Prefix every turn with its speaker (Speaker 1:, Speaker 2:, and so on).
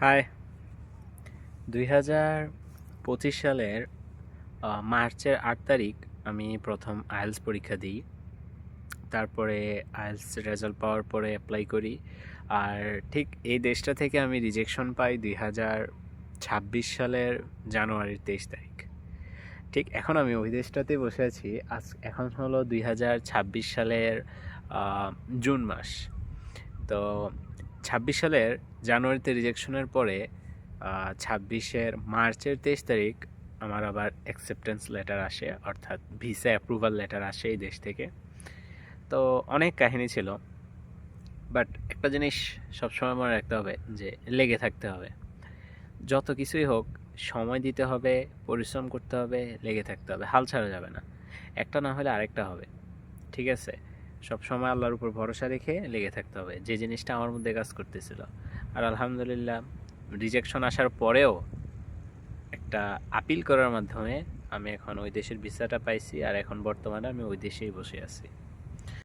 Speaker 1: High. 2025 সালের মার্চের 8 তারিখ আমি প্রথম আইএলটিএস পরীক্ষা দিই। তারপরে আইএলটিএস রেজাল্ট পাওয়ার পরে অ্যাপ্লাই করি। আর ঠিক এই দেশটা থেকে আমি রিজেকশন পাই 2026 সালের জানুয়ারির 23 তারিখ। ঠিক এখন আমি ওই দেশটাতেই বসে আছি। এখন হলো 2026 সালের জুন মাস। তো 26 সালের জানুয়ারিতে রিজেকশনের পরে 26 মার্চের 23 তারিখ আমার আবার অ্যাকসেপ্টেন্স লেটার আসে, অর্থাৎ ভিসা অ্যাপ্রুভাল লেটার আসে এই দেশ থেকে। তো অনেক কাহিনী ছিল, বাট একটা জিনিস সবসময় মনে রাখতে হবে যে লেগে থাকতে হবে। যত কিছুই হোক, সময় দিতে হবে, পরিশ্রম করতে হবে, লেগে থাকতে হবে, হাল ছাড়া যাবে না। একটা না হলে আরেকটা হবে, ঠিক আছে? সবসময় আল্লাহর উপর ভরসা রেখে লেগে থাকতে হবে, যে জিনিসটা আমার মধ্যে কাজ করতেছিল। আর আলহামদুলিল্লাহ, রিজেকশন আসার পরেও একটা আপিল করার মাধ্যমে আমি এখন ওই দেশের ভিসাটা পাইছি, আর এখন বর্তমানে আমি ওই দেশেই বসে আছি।